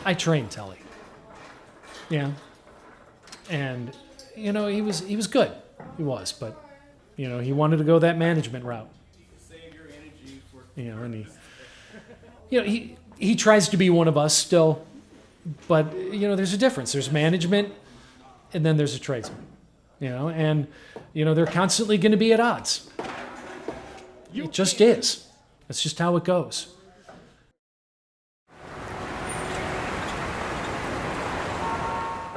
I trained Telee. Yeah. And, he was good. He was, but, he wanted to go that management route. And he tries to be one of us still, but, there's a difference. There's management, and then there's a tradesman, and, they're constantly going to be at odds. It just is. That's just how it goes.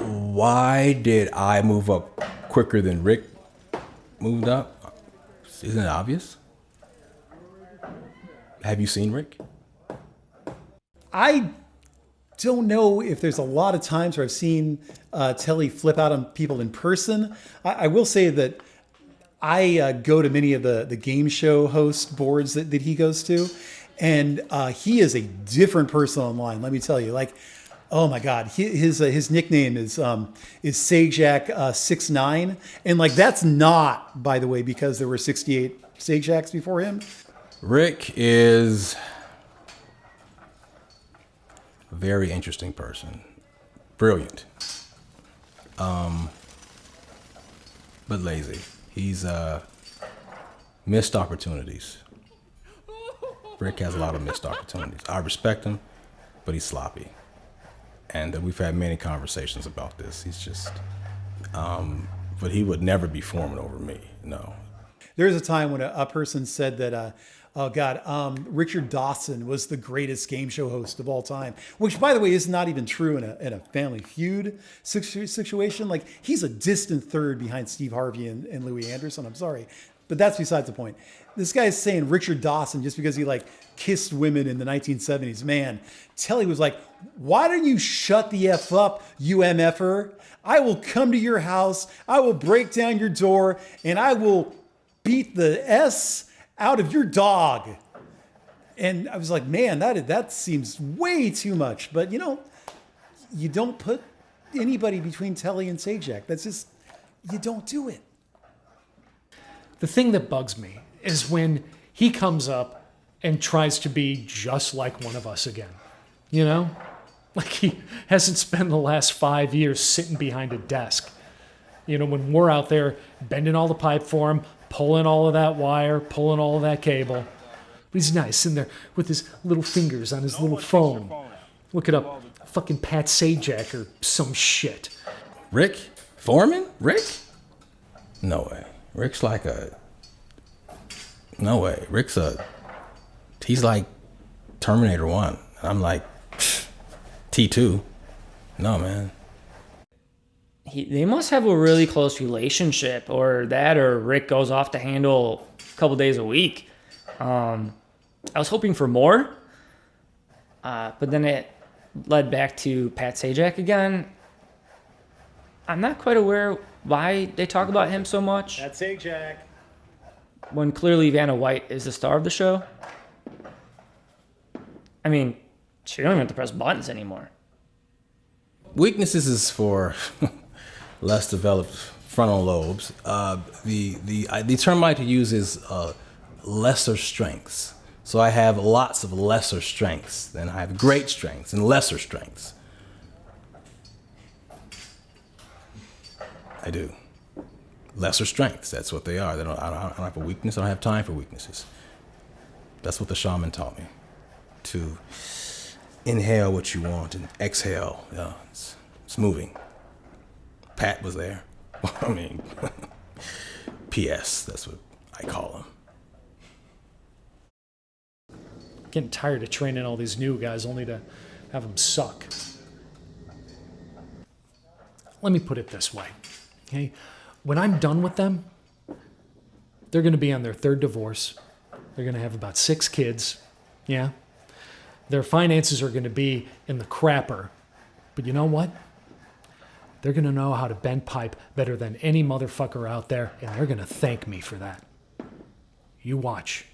Why did I move up quicker than Rick moved up? Isn't it obvious? Have you seen Rick? I don't know if there's a lot of times where I've seen Telee flip out on people in person. I will say that I go to many of the game show host boards that he goes to, and he is a different person online. Let me tell you, oh my God, his nickname is Sajak 69, and that's not, by the way, because there were 68 Sajaks before him. Rick is a very interesting person, brilliant, but lazy. He's missed opportunities. Rick has a lot of missed opportunities. I respect him, but he's sloppy. And we've had many conversations about this. He's just, but he would never be Foreman over me, no. There was a time when a person said that, Richard Dawson was the greatest game show host of all time, which, by the way, is not even true in a Family Feud situation. He's a distant third behind Steve Harvey and Louis Anderson. I'm sorry, but that's besides the point. This guy is saying Richard Dawson just because he kissed women in the 1970s. Man, Telee was like, why don't you shut the F up, you MFer? I will come to your house, I will break down your door, and I will beat the S out of your dog. And I was like, man, that seems way too much. But you don't put anybody between Telee and Sajak. That's just, you don't do it. The thing that bugs me is when he comes up and tries to be just like one of us again. He hasn't spent the last 5 years sitting behind a desk. When we're out there bending all the pipe for him, pulling all of that wire, pulling all of that cable. But he's nice, sitting there with his little fingers on his little phone. Looking up fucking Pat Sajak or some shit. Rick? Foreman? Rick? No way. Rick's no way. He's like Terminator 1. I'm like T2. No, man. They must have a really close relationship, or Rick goes off to handle a couple days a week. I was hoping for more, but then it led back to Pat Sajak again. I'm not quite aware why they talk about him so much. Pat Sajak. When clearly Vanna White is the star of the show. I mean, she don't even have to press buttons anymore. Weaknesses is for less developed frontal lobes. The term I like to use is lesser strengths. So I have lots of lesser strengths, then I have great strengths and lesser strengths. I do. Lesser strengths, that's what they are. I don't have a weakness, I don't have time for weaknesses. That's what the shaman taught me. To inhale what you want and exhale. Yeah, it's moving. Pat was there. I mean, PS, that's what I call him. Getting tired of training all these new guys only to have them suck. Let me put it this way, okay? When I'm done with them, they're going to be on their third divorce. They're going to have about 6 kids, yeah? Their finances are going to be in the crapper. But you know what? They're going to know how to bend pipe better than any motherfucker out there, and they're going to thank me for that. You watch.